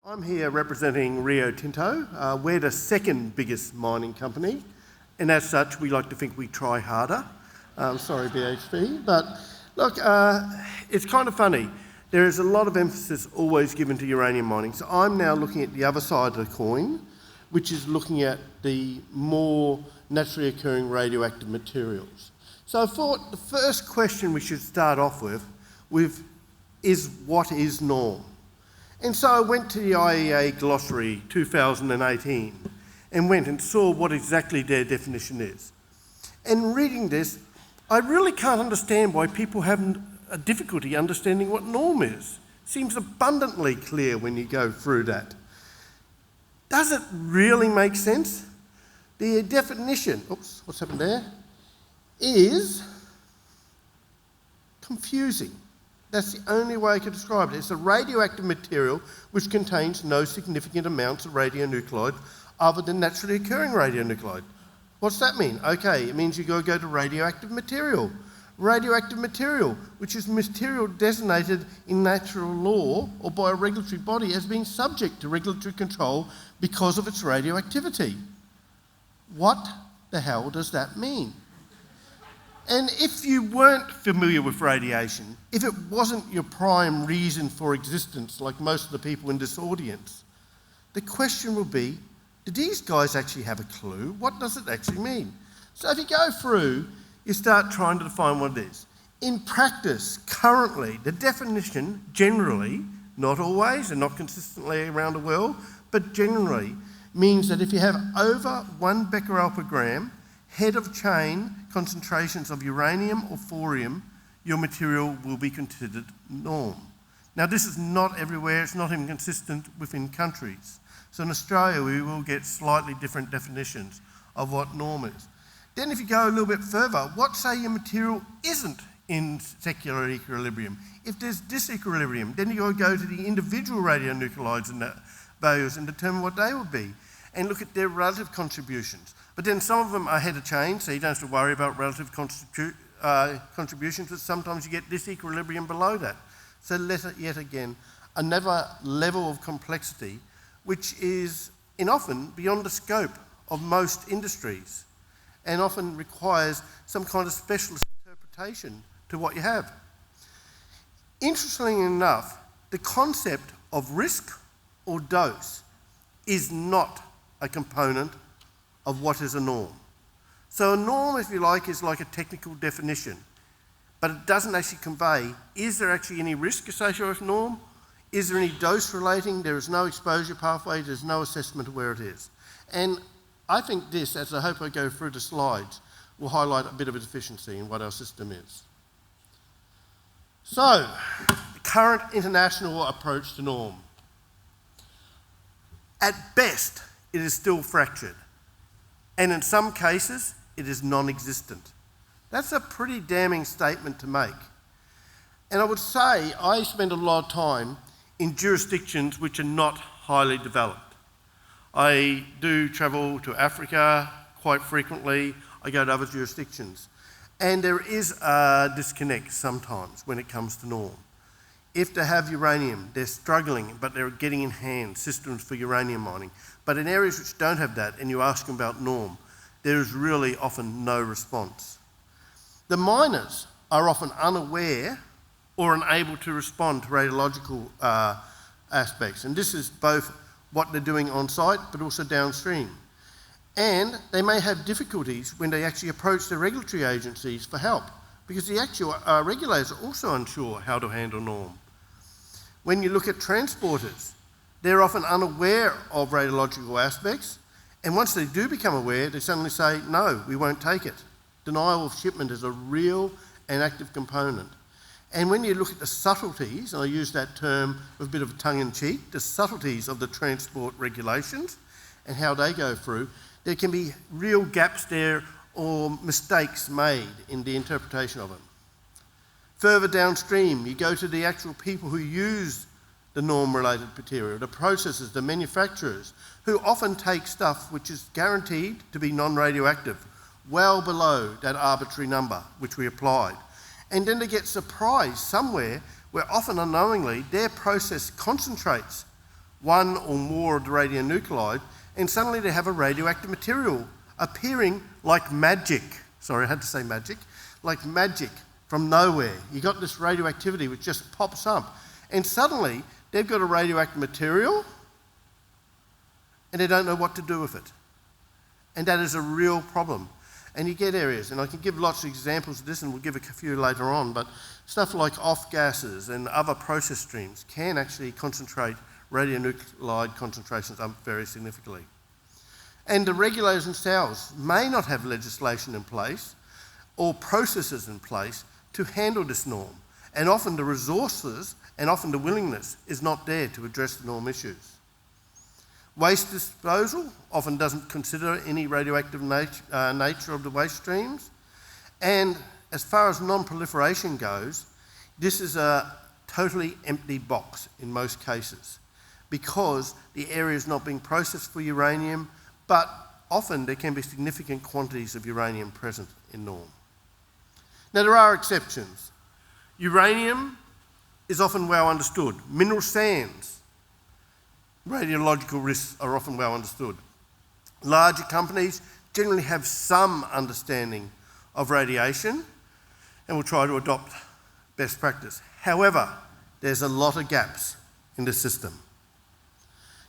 I'm here representing Rio Tinto. We're the second biggest mining company, and as such, we like to think we try harder. Sorry, BHP. But look, it's kind of funny. There is a lot of emphasis always given to uranium mining. So I'm now looking at the other side of the coin, which is looking at the more naturally occurring radioactive materials. So I thought the first question we should start off with is what is norm? And so I went to the IEA Glossary 2018 and went and saw what exactly their definition is. And reading this, I really can't understand why people have a difficulty understanding what norm is. Seems abundantly clear when you go through that. Does it really make sense? The definition, oops, what's happened there, is confusing. That's the only way I could describe it. It's a radioactive material which contains no significant amounts of radionuclide other than naturally occurring radionuclide. What's that mean? Okay, it means you've got to go to radioactive material. Radioactive material, which is material designated in natural law or by a regulatory body as being subject to regulatory control because of its radioactivity. What the hell does that mean? And if you weren't familiar with radiation, if it wasn't your prime reason for existence, like most of the people in this audience, the question would be, do these guys actually have a clue? What does it actually mean? So if you go through, you start trying to define what it is. In practice, currently, the definition generally, not always and not consistently around the world, but generally means that if you have over 1 becquerel per gram, head of chain concentrations of uranium or thorium, your material will be considered norm. Now this is not everywhere, it's not even consistent within countries. So in Australia we will get slightly different definitions of what norm is. Then if you go a little bit further, what say your material isn't in secular equilibrium? If there's disequilibrium, then you've got to go to the individual radionuclides and the values and determine what they would be and look at their relative contributions. But then some of them are head of chain, so you don't have to worry about relative contributions, but sometimes you get disequilibrium below that. So yet again, another level of complexity, which is often beyond the scope of most industries and often requires some kind of specialist interpretation to what you have. Interestingly enough, the concept of risk or dose is not a component of what is a norm. So a norm, if you like, is like a technical definition, but it doesn't actually convey, is there actually any risk associated with norm? Is there any dose relating? There is no exposure pathway, there's no assessment of where it is. And I think this, as I hope I go through the slides, will highlight a bit of a deficiency in what our system is. So, the current international approach to norm. At best, it is still fractured. And in some cases, it is non-existent. That's a pretty damning statement to make. And I would say I spend a lot of time in jurisdictions which are not highly developed. I do travel to Africa quite frequently. I go to other jurisdictions. And there is a disconnect sometimes when it comes to norm. If they have uranium, they're struggling, but they're getting in hand systems for uranium mining. But in areas which don't have that, and you ask them about norm, there is really often no response. The miners are often unaware or unable to respond to radiological aspects. And this is both what they're doing on site, but also downstream. And they may have difficulties when they actually approach the regulatory agencies for help, because the actual regulators are also unsure how to handle norm. When you look at transporters, they're often unaware of radiological aspects, and once they do become aware, they suddenly say, no, we won't take it. Denial of shipment is a real and active component. And when you look at the subtleties, and I use that term with a bit of tongue-in-cheek, the subtleties of the transport regulations and how they go through, there can be real gaps there or mistakes made in the interpretation of it. Further downstream, you go to the actual people who use the norm-related material, the processors, the manufacturers, who often take stuff which is guaranteed to be non-radioactive, well below that arbitrary number which we applied. And then they get surprised somewhere where often unknowingly their process concentrates one or more of the radionuclide, and suddenly they have a radioactive material appearing like magic. Sorry, I had to say magic. Like magic from nowhere. You got this radioactivity which just pops up. And suddenly they've got a radioactive material and they don't know what to do with it. And that is a real problem. And you get areas, and I can give lots of examples of this, and we'll give a few later on, but stuff like off gases and other process streams can actually concentrate radionuclide concentrations up very significantly. And the regulators themselves may not have legislation in place or processes in place to handle this norm. And often the resources and often the willingness is not there to address the norm issues. Waste disposal often doesn't consider any radioactive nature of the waste streams. And as far as non-proliferation goes, this is a totally empty box in most cases because the area is not being processed for uranium, but often there can be significant quantities of uranium present in norm. Now there are exceptions. Uranium is often well understood. Mineral sands, radiological risks are often well understood. Larger companies generally have some understanding of radiation and will try to adopt best practice. However, there's a lot of gaps in the system.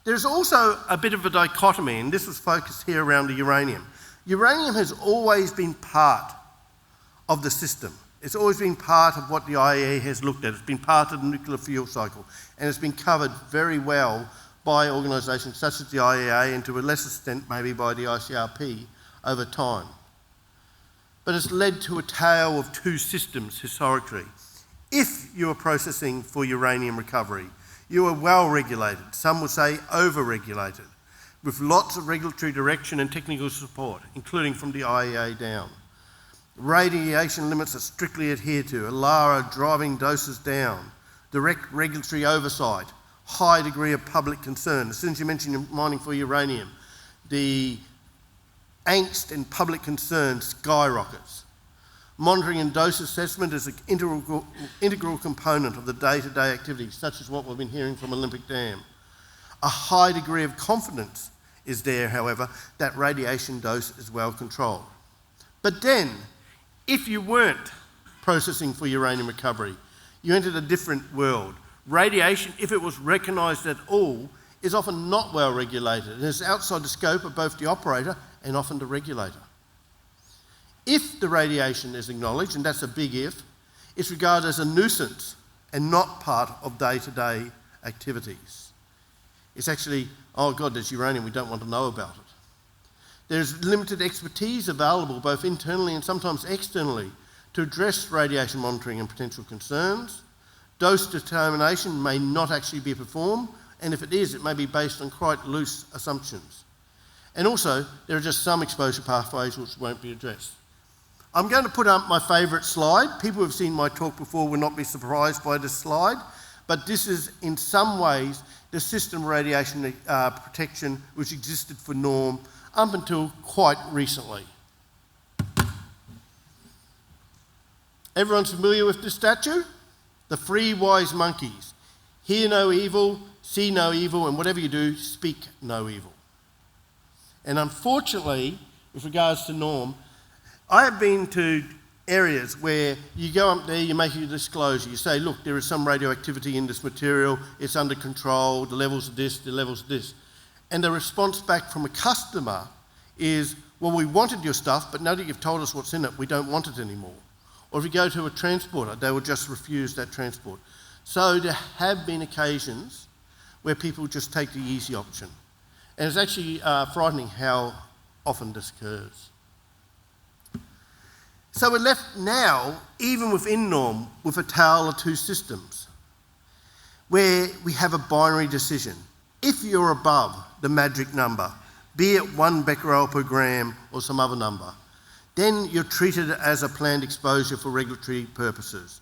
There's also a bit of a dichotomy, and this was focused here around the uranium. Uranium has always been part of the system. It's always been part of what the IAEA has looked at. It's been part of the nuclear fuel cycle, and it's been covered very well by organisations such as the IAEA and to a lesser extent maybe by the ICRP over time. But it's led to a tale of two systems historically. If you are processing for uranium recovery, you are well regulated, some would say over-regulated, with lots of regulatory direction and technical support, including from the IAEA down. Radiation limits are strictly adhered to, ALARA driving doses down, direct regulatory oversight, high degree of public concern. As soon as you mention mining for uranium, the angst and public concern skyrockets. Monitoring and dose assessment is an integral component of the day-to-day activities, such as what we've been hearing from Olympic Dam. A high degree of confidence is there, however, that radiation dose is well controlled. But then, if you weren't processing for uranium recovery, you entered a different world. Radiation, if it was recognised at all, is often not well regulated and is outside the scope of both the operator and often the regulator. If the radiation is acknowledged, and that's a big if, it's regarded as a nuisance and not part of day-to-day activities. It's actually, oh God, there's uranium, we don't want to know about it. There's limited expertise available both internally and sometimes externally to address radiation monitoring and potential concerns. Dose determination may not actually be performed, and if it is, it may be based on quite loose assumptions. And also, there are just some exposure pathways which won't be addressed. I'm going to put up my favourite slide. People who have seen my talk before will not be surprised by this slide, but this is in some ways the system of radiation protection which existed for norm up until quite recently. Everyone's familiar with this statue? The three wise monkeys. Hear no evil, see no evil, and whatever you do, speak no evil. And unfortunately, with regards to norm, I have been to areas where you go up there, you make a disclosure, you say, look, there is some radioactivity in this material, it's under control, the levels of this, the levels of this. And the response back from a customer is, well, we wanted your stuff, but now that you've told us what's in it, we don't want it anymore. Or if you go to a transporter, they will just refuse that transport. So there have been occasions where people just take the easy option. And it's actually frightening how often this occurs. So we're left now, even within norm, with a tale of two systems, where we have a binary decision. If you're above the magic number, be it 1 becquerel per gram or some other number, then you're treated as a planned exposure for regulatory purposes.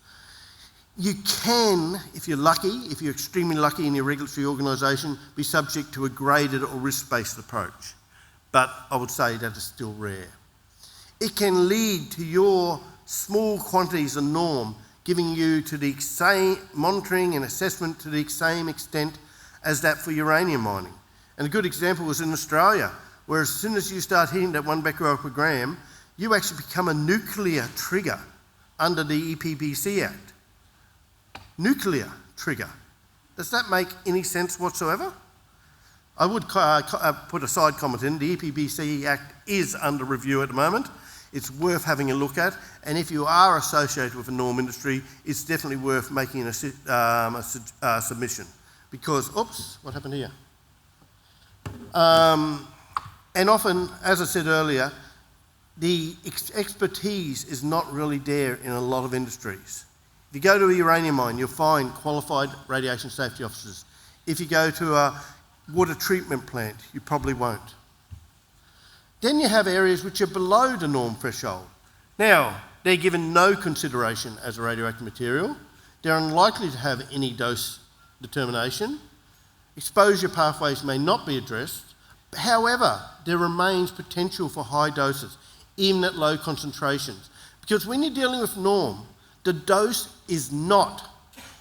You can, if you're lucky, if you're extremely lucky in your regulatory organisation, be subject to a graded or risk-based approach. But I would say that is still rare. It can lead to your small quantities of norm giving you to the same monitoring and assessment to the same extent as that for uranium mining. And a good example was in Australia, where as soon as you start hitting that 1 becquerel per gram, you actually become a nuclear trigger under the EPBC Act. Nuclear trigger. Does that make any sense whatsoever? I would put a side comment in. The EPBC Act is under review at the moment. It's worth having a look at, and if you are associated with a norm industry, it's definitely worth making a submission. Because, oops, what happened here? And often, as I said earlier, the expertise is not really there in a lot of industries. If you go to a uranium mine, you'll find qualified radiation safety officers. If you go to a water treatment plant, you probably won't. Then you have areas which are below the norm threshold. Now, they're given no consideration as a radioactive material. They're unlikely to have any dose determination. Exposure pathways may not be addressed. However, there remains potential for high doses, even at low concentrations. Because when you're dealing with norm, the dose is not,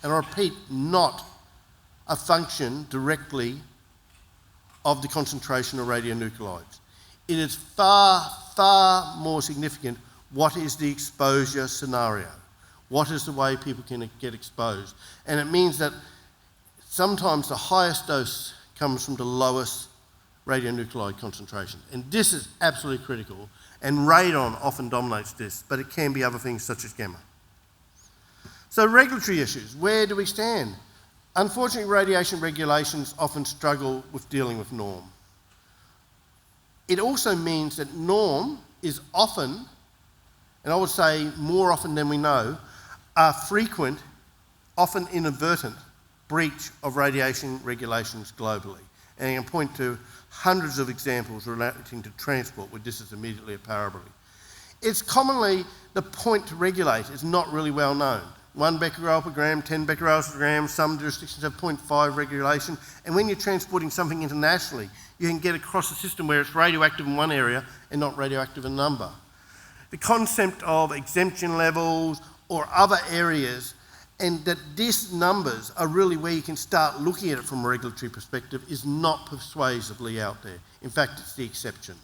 and I repeat, not a function directly of the concentration of radionuclides. It is far, far more significant what is the exposure scenario. What is the way people can get exposed? And it means that sometimes the highest dose comes from the lowest radionuclide concentration. And this is absolutely critical. And radon often dominates this, but it can be other things such as gamma. So regulatory issues, where do we stand? Unfortunately, radiation regulations often struggle with dealing with norm. It also means that norm is often, and I would say more often than we know, a frequent, often inadvertent, breach of radiation regulations globally. And I can point to hundreds of examples relating to transport where this is immediately apparent. It's commonly the point to regulate is not really well known. 1 becquerel per gram, 10 becquerels per gram, some jurisdictions have 0.5 regulation, and when you're transporting something internationally, you can get across a system where it's radioactive in one area and not radioactive in another. The concept of exemption levels or other areas, and that these numbers are really where you can start looking at it from a regulatory perspective, is not persuasively out there. In fact, it's the exception.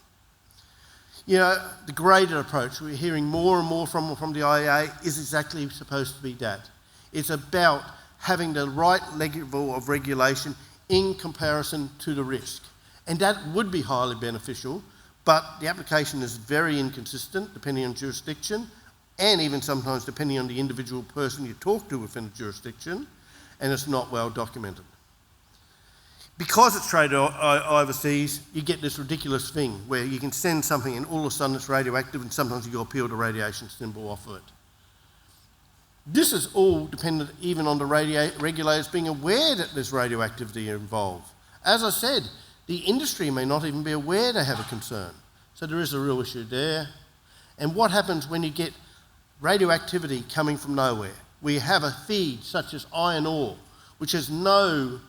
You know, the graded approach we're hearing more and more from the IEA is exactly supposed to be that. It's about having the right level of regulation in comparison to the risk. And that would be highly beneficial, but the application is very inconsistent depending on jurisdiction, and even sometimes depending on the individual person you talk to within a jurisdiction, and it's not well documented. Because it's traded overseas, you get this ridiculous thing where you can send something and all of a sudden it's radioactive, and sometimes you got to peel the radiation symbol off of it. This is all dependent even on the regulators being aware that there's radioactivity involved. As I said, the industry may not even be aware they have a concern. So there is a real issue there. And what happens when you get radioactivity coming from nowhere? We have a feed such as iron ore, which has no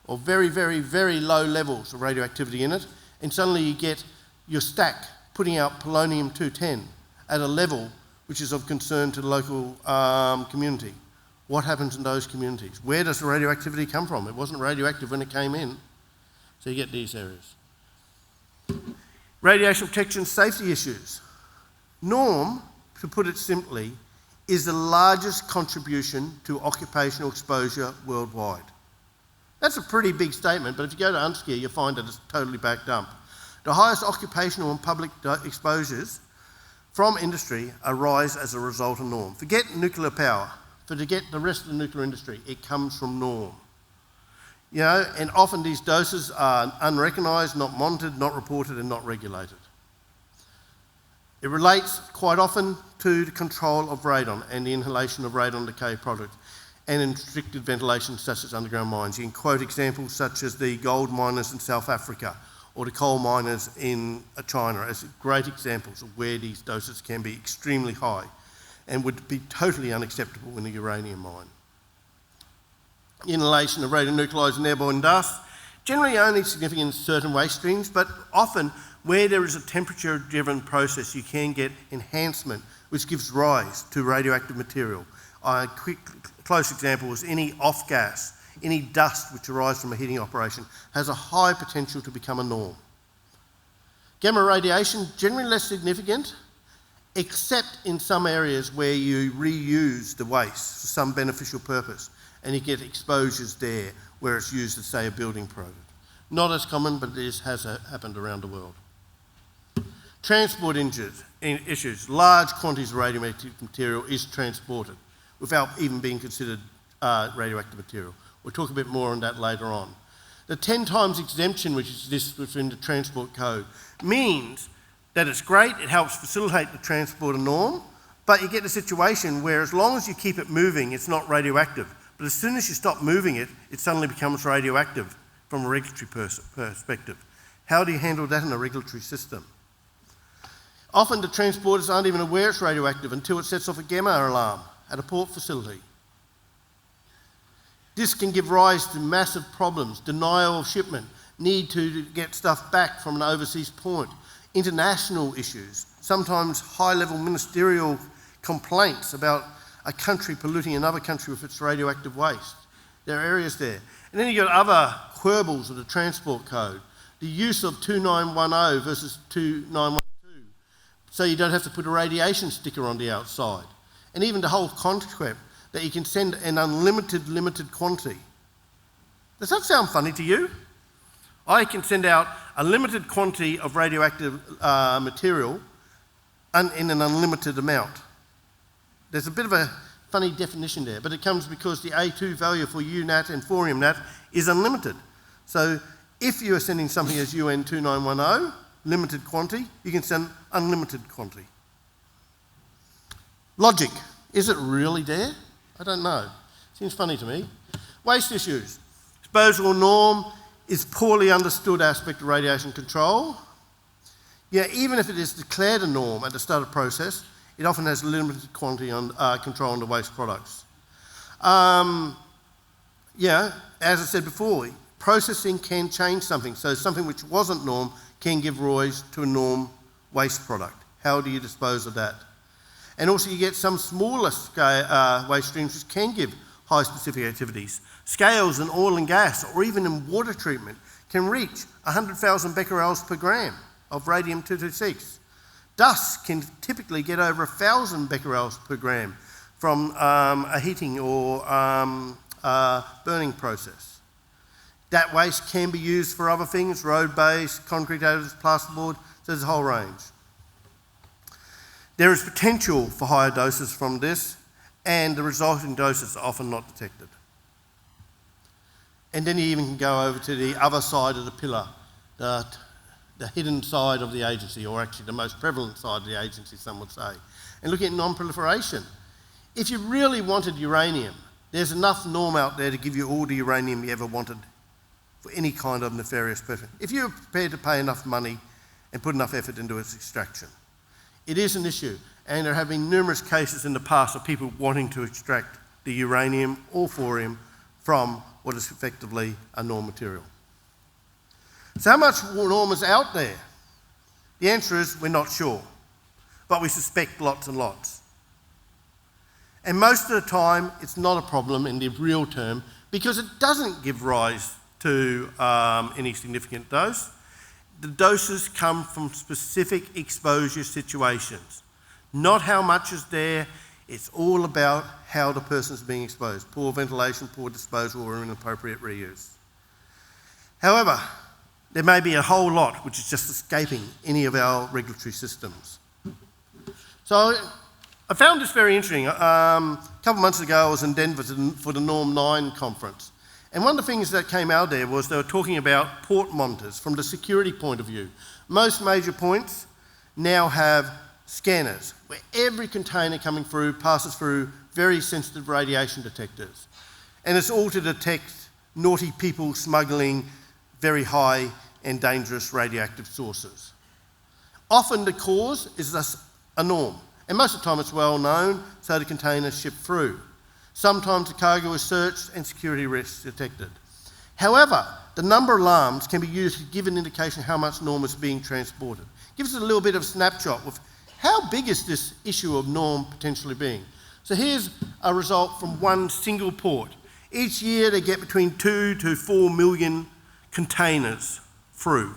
or very, very, very low levels of radioactivity in it, and suddenly you get your stack putting out polonium-210 at a level which is of concern to the local community. What happens in those communities? Where does the radioactivity come from? It wasn't radioactive when it came in. So you get these areas. Radiation protection safety issues. Norm, to put it simply, is the largest contribution to occupational exposure worldwide. That's a pretty big statement, but if you go to UNSCEAR, you'll find that it's totally backed up. The highest occupational and public exposures from industry arise as a result of norm. Forget nuclear power. Forget the rest of the nuclear industry. It comes from norm. You know, and often these doses are unrecognised, not monitored, not reported, and not regulated. It relates quite often to the control of radon and the inhalation of radon decay products, and in restricted ventilation such as underground mines. You can quote examples such as the gold miners in South Africa or the coal miners in China as great examples of where these doses can be extremely high and would be totally unacceptable in a uranium mine. Inhalation of radionuclides and airborne dust, generally only significant in certain waste streams, but often where there is a temperature-driven process, you can get enhancement, which gives rise to radioactive material. A quick, close example is any off gas any dust which arises from a heating operation has a high potential to become a norm. Gamma radiation, generally less significant, except in some areas where you reuse the waste for some beneficial purpose and you get exposures there where it's used as, say, a building product. Not as common, but it has happened around the world. Transport issues. Large quantities of radioactive material is transported without even being considered radioactive material. We'll talk a bit more on that later on. The 10 times exemption which exists within the transport code means that it's great, it helps facilitate the transport of norm, but you get a situation where as long as you keep it moving, it's not radioactive. But as soon as you stop moving it, it suddenly becomes radioactive from a regulatory perspective. How do you handle that in a regulatory system? Often the transporters aren't even aware it's radioactive until it sets off a gamma alarm at a port facility. This can give rise to massive problems, denial of shipment, need to get stuff back from an overseas point, international issues, sometimes high-level ministerial complaints about a country polluting another country with its radioactive waste. There are areas there. And then you've got other quibbles of the transport code. The use of 2910 versus 2912, so you don't have to put a radiation sticker on the outside. And even the whole concept that you can send an unlimited, limited quantity. Does that sound funny to you? I can send out a limited quantity of radioactive material in an unlimited amount. There's a bit of a funny definition there, but it comes because the A2 value for UNAT and thorium-NAT is unlimited. So if you are sending something as UN 2910, limited quantity, you can send unlimited quantity. Logic, is it really there? I don't know. Seems funny to me. Waste issues. Disposal norm is poorly understood aspect of radiation control. Yeah, even if it is declared a norm at the start of the process, it often has limited quantity on control on the waste products. Yeah, as I said before, processing can change something. So something which wasn't norm can give rise to a norm waste product. How do you dispose of that? And also you get some smaller scale, waste streams which can give high specific activities. Scales in oil and gas or even in water treatment can reach 100,000 becquerels per gram of radium-226. Dust can typically get over 1,000 becquerels per gram from a heating or burning process. That waste can be used for other things, road base, concrete additives, plasterboard, so there's a whole range. There is potential for higher doses from this, and the resulting doses are often not detected. And then you even can go over to the other side of the pillar, the hidden side of the agency, or actually the most prevalent side of the agency, some would say. And looking at non-proliferation. If you really wanted uranium, there's enough norm out there to give you all the uranium you ever wanted for any kind of nefarious purpose, if you're prepared to pay enough money and put enough effort into its extraction. It is an issue, and there have been numerous cases in the past of people wanting to extract the uranium or thorium from what is effectively a norm material. So how much norm is out there? The answer is we're not sure, but we suspect lots and lots. And most of the time, it's not a problem in the real term because it doesn't give rise to any significant dose. The doses come from specific exposure situations. Not how much is there, it's all about how the person's being exposed. Poor ventilation, poor disposal, or inappropriate reuse. However, there may be a whole lot which is just escaping any of our regulatory systems. So I found this very interesting. A couple of months ago I was in Denver for the Norm 9 conference. And one of the things that came out there was they were talking about port monitors from the security point of view. Most major points now have scanners where every container coming through passes through very sensitive radiation detectors. And it's all to detect naughty people smuggling very high and dangerous radioactive sources. Often the cause is thus a norm, and most of the time it's well known, so the container is shipped through. Sometimes the cargo is searched and security risks detected. However, the number of alarms can be used to give an indication how much norm is being transported. Gives us a little bit of snapshot of how big is this issue of norm potentially being. So here's a result from one single port. Each year they get between 2 to 4 million containers through,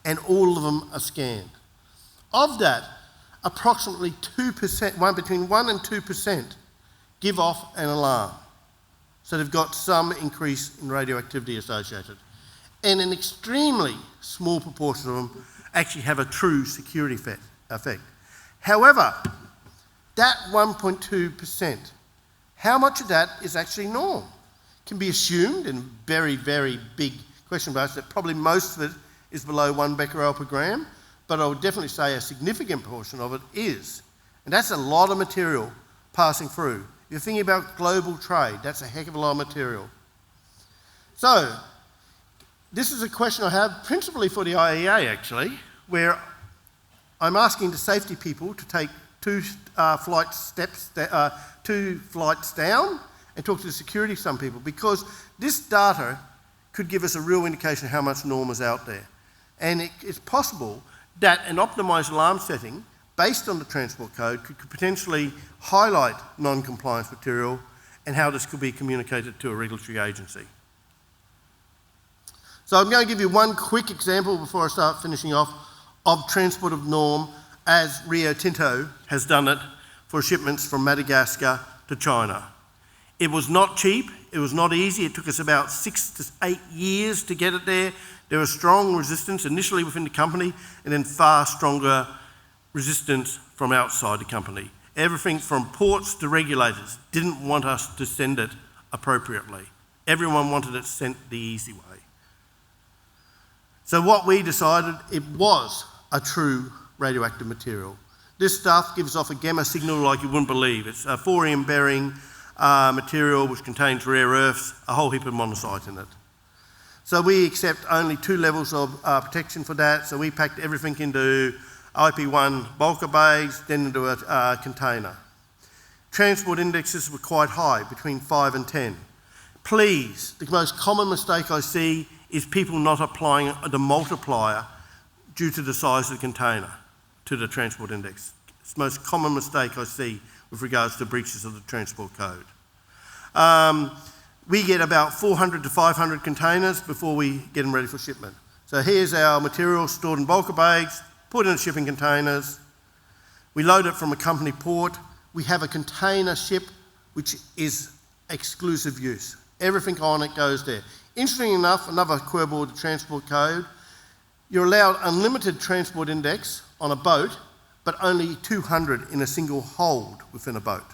and all of them are scanned. Of that, approximately 2%, between 1 and 2%, give off an alarm. So they've got some increase in radioactivity associated. And an extremely small proportion of them actually have a true security effect. However, that 1.2%, how much of that is actually norm? Can be assumed, in very, very big question marks, that probably most of it is below 1 becquerel per gram, but I would definitely say a significant portion of it is. And that's a lot of material passing through. If you're thinking about global trade, that's a heck of a lot of material. So, this is a question I have principally for the IAEA actually, where I'm asking the safety people to take 2 flights down and talk to the security some people, because this data could give us a real indication of how much norm is out there. And it's possible that an optimised alarm setting based on the transport code could potentially highlight non-compliance material and how this could be communicated to a regulatory agency. So I'm going to give you one quick example before I start finishing off of transport of norm as Rio Tinto has done it for shipments from Madagascar to China. It was not cheap, it was not easy, it took us about 6 to 8 years to get it there. There was strong resistance initially within the company and then far stronger resistance from outside the company. Everything from ports to regulators didn't want us to send it appropriately. Everyone wanted it sent the easy way. So what we decided, it was a true radioactive material. This stuff gives off a gamma signal like you wouldn't believe. It's a thorium-bearing material which contains rare earths, a whole heap of monazite in it. So we accept only 2 levels of protection for that. So we packed everything into IP1 Bulka bags, then into a container. Transport indexes were quite high, between 5 and 10. Please, the most common mistake I see is people not applying the multiplier due to the size of the container to the transport index. It's the most common mistake I see with regards to breaches of the transport code. We get about 400 to 500 containers before we get them ready for shipment. So here's our material stored in Bulka bags, put in shipping containers. We load it from a company port. We have a container ship which is exclusive use. Everything on it goes there. Interestingly enough, another quibble with the transport code, you're allowed unlimited transport index on a boat, but only 200 in a single hold within a boat,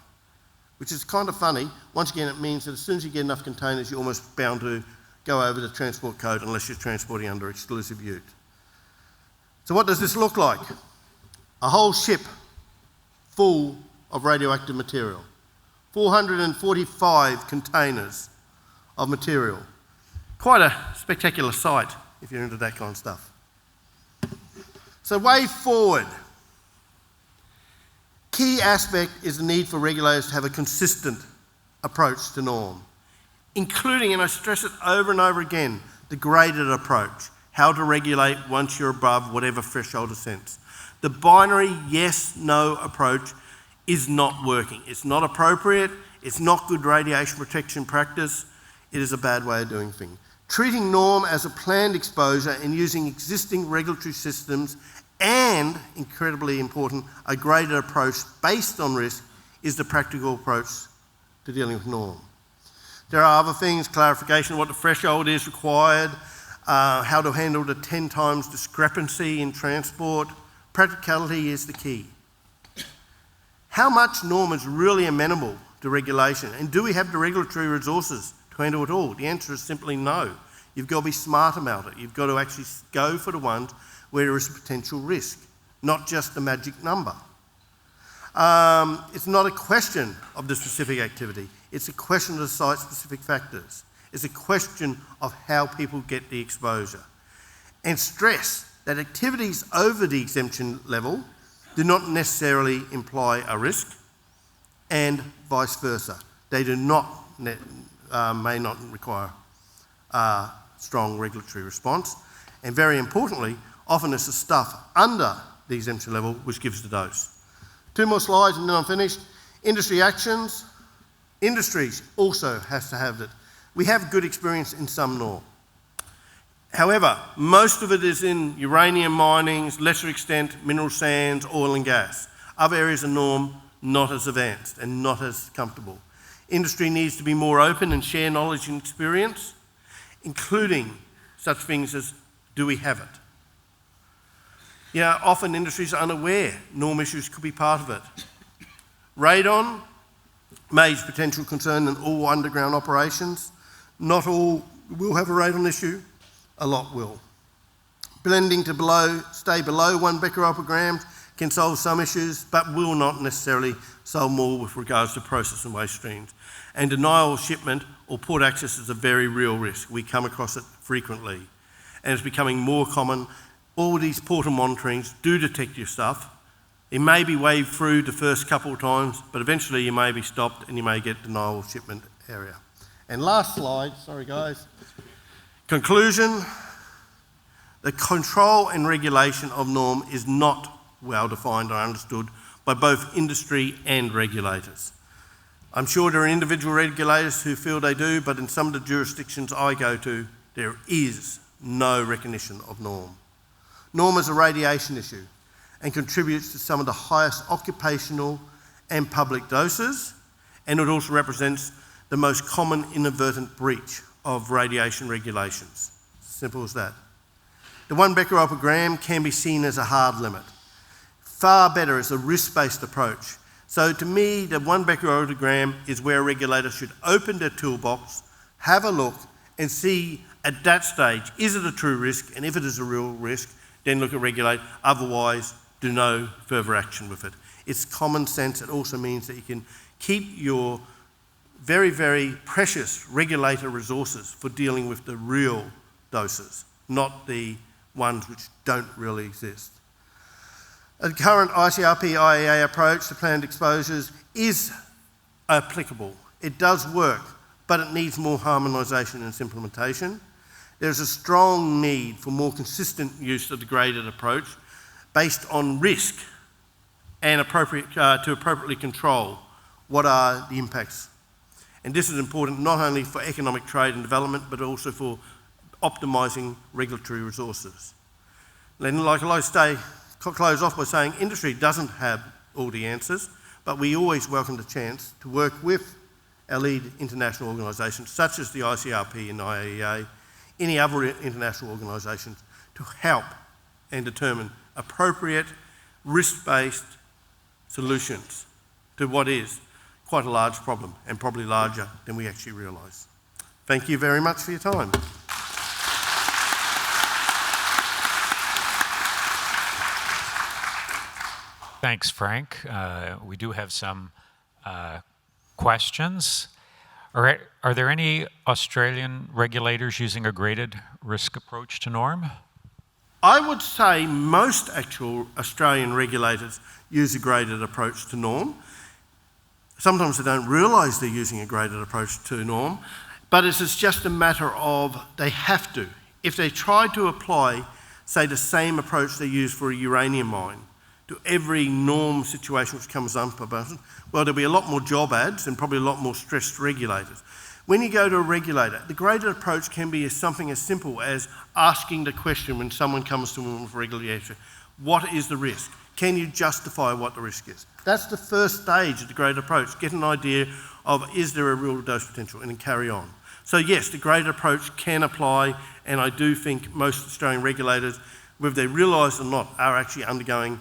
which is kind of funny. Once again, it means that as soon as you get enough containers, you're almost bound to go over the transport code unless you're transporting under exclusive use. So what does this look like? A whole ship full of radioactive material. 445 containers of material. Quite a spectacular sight if you're into that kind of stuff. So way forward. Key aspect is the need for regulators to have a consistent approach to norm, including, and I stress it over and over again, the graded approach, how to regulate once you're above whatever threshold of sense. The binary yes-no approach is not working. It's not appropriate, it's not good radiation protection practice, it is a bad way of doing things. Treating norm as a planned exposure and using existing regulatory systems and, incredibly important, a graded approach based on risk is the practical approach to dealing with norm. There are other things, clarification of what the threshold is required, how to handle the 10 times discrepancy in transport. Practicality is the key. How much norm is really amenable to regulation? And do we have the regulatory resources to handle it all? The answer is simply no. You've got to be smart about it. You've got to actually go for the ones where there is a potential risk, not just the magic number. It's not a question of the specific activity. It's a question of the site-specific factors. It's a question of how people get the exposure. And stress that activities over the exemption level do not necessarily imply a risk, and vice versa. They do not, may not require a strong regulatory response. And very importantly, often it's the stuff under the exemption level which gives the dose. 2 more slides and then I'm finished. Industry actions. Industries also has to have it. We have good experience in some norm. However, most of it is in uranium mining, lesser extent mineral sands, oil and gas. Other areas of norm not as advanced and not as comfortable. Industry needs to be more open and share knowledge and experience, including such things as, do we have it? Often industries are unaware norm issues could be part of it. Radon, major potential concern in all underground operations. Not all will have a radon issue, a lot will. Blending to stay below 1 becquerel per gram can solve some issues, but will not necessarily solve more with regards to process and waste streams. And denial of shipment or port access is a very real risk. We come across it frequently. And it's becoming more common. All these portal monitorings do detect your stuff. It may be waved through the first couple of times, but eventually you may be stopped and you may get denial of shipment area. And last slide, sorry guys. Conclusion, the control and regulation of norm is not well defined or understood by both industry and regulators. I'm sure there are individual regulators who feel they do, but in some of the jurisdictions I go to, there is no recognition of norm. Norm is a radiation issue and contributes to some of the highest occupational and public doses, and it also represents the most common inadvertent breach of radiation regulations. Simple as that. The 1 becquerel per gram can be seen as a hard limit. Far better is a risk-based approach. So to me, the 1 becquerel per gram is where a regulator should open their toolbox, have a look, and see at that stage, is it a true risk? And if it is a real risk, then look at regulate. Otherwise, do no further action with it. It's common sense. It also means that you can keep your very, very precious regulator resources for dealing with the real doses, not the ones which don't really exist. The current ICRP IEA approach to planned exposures is applicable. It does work, but it needs more harmonisation in its implementation. There's a strong need for more consistent use of the graded approach based on risk and to appropriately control what are the impacts. And this is important not only for economic trade and development, but also for optimising regulatory resources. And like I like to close off by saying industry doesn't have all the answers, but we always welcome the chance to work with our lead international organisations, such as the ICRP and IAEA, any other international organisations, to help and determine appropriate risk-based solutions to what is quite a large problem, and probably larger than we actually realise. Thank you very much for your time. Thanks, Frank. We do have some questions. Are there any Australian regulators using a graded risk approach to norm? I would say most actual Australian regulators use a graded approach to norm. Sometimes they don't realise they're using a graded approach to norm, but it's just a matter of they have to. If they try to apply, say, the same approach they use for a uranium mine to every norm situation which comes up about it, well, there'll be a lot more job ads and probably a lot more stressed regulators. When you go to a regulator, the graded approach can be something as simple as asking the question when someone comes to them with a regulator, what is the risk? Can you justify what the risk is? That's the first stage of the graded approach. Get an idea of, is there a real dose potential, and then carry on. So yes, the graded approach can apply, and I do think most Australian regulators, whether they realise or not, are actually undergoing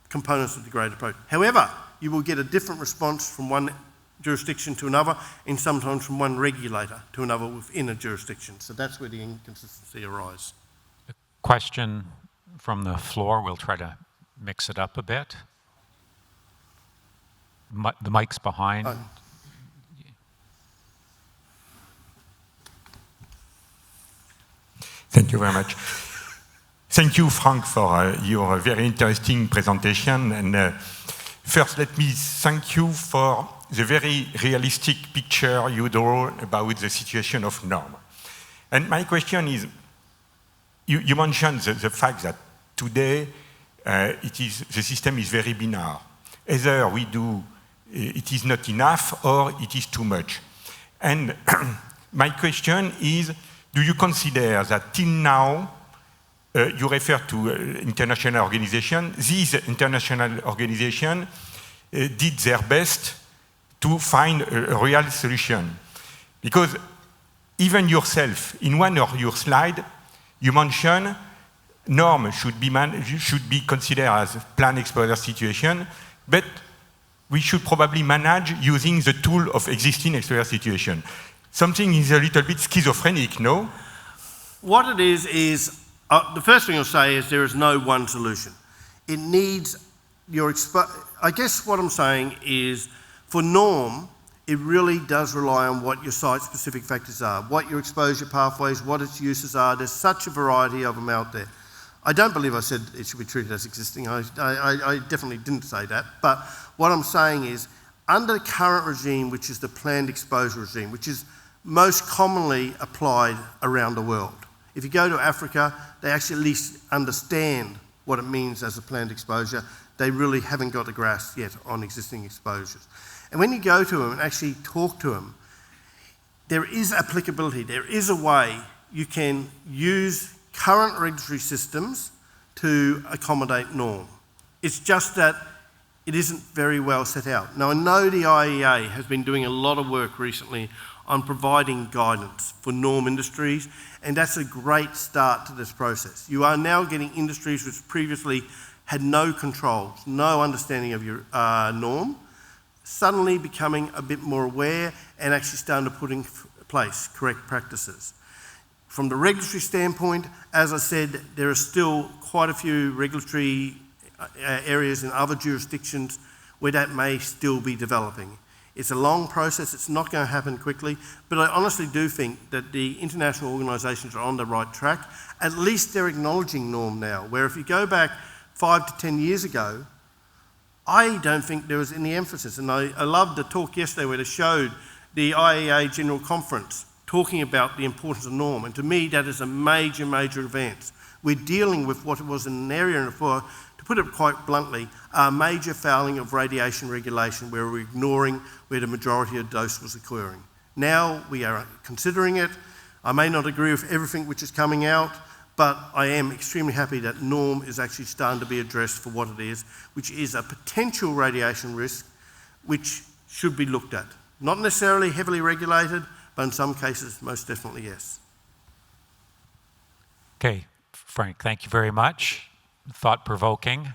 components of the graded approach. However, you will get a different response from one jurisdiction to another, and sometimes from one regulator to another within a jurisdiction. So that's where the inconsistency arises. A question from the floor. We'll try to mix it up a bit. The mic's behind. Thank you very much. Thank you, Frank, for your very interesting presentation. And first, let me thank you for the very realistic picture you draw about the situation of norm. And my question is, you mentioned the fact that today the system is very binary. Either we do, it is not enough, or it is too much. And my question is, do you consider that till now, you refer to international organization, these international organizations did their best to find a real solution? Because even yourself, in one of your slides, you mentioned norm should be considered as planned exposure situation, but we should probably manage using the tool of existing exposure situation. Something is a little bit schizophrenic, no? What it is the first thing I'll say is there is no one solution. It needs your I guess what I'm saying is for norm, it really does rely on what your site-specific factors are, what your exposure pathways, what its uses are. There's such a variety of them out there. I don't believe I said it should be treated as existing. I definitely didn't say that. But what I'm saying is, under the current regime, which is the planned exposure regime, which is most commonly applied around the world. If you go to Africa, they actually at least understand what it means as a planned exposure. They really haven't got the grasp yet on existing exposures. And when you go to them and actually talk to them, there is applicability. There is a way you can use current regulatory systems to accommodate norm. It's just that it isn't very well set out. Now, I know the IEA has been doing a lot of work recently on providing guidance for norm industries, and that's a great start to this process. You are now getting industries which previously had no controls, no understanding of your norm, suddenly becoming a bit more aware and actually starting to put in place correct practices. From the regulatory standpoint, as I said, there are still quite a few regulatory areas in other jurisdictions where that may still be developing. It's a long process, it's not going to happen quickly, but I honestly do think that the international organisations are on the right track. At least they're acknowledging norm now, where if you go back 5 to 10 years ago, I don't think there was any emphasis. And I loved the talk yesterday where they showed the IEA General Conference talking about the importance of norm. And to me, that is a major, major advance. We're dealing with what was an area, to put it quite bluntly, a major fouling of radiation regulation where we're ignoring where the majority of dose was occurring. Now we are considering it. I may not agree with everything which is coming out, but I am extremely happy that norm is actually starting to be addressed for what it is, which is a potential radiation risk which should be looked at. Not necessarily heavily regulated, but in some cases, most definitely yes. Okay, Frank, thank you very much. Thought-provoking.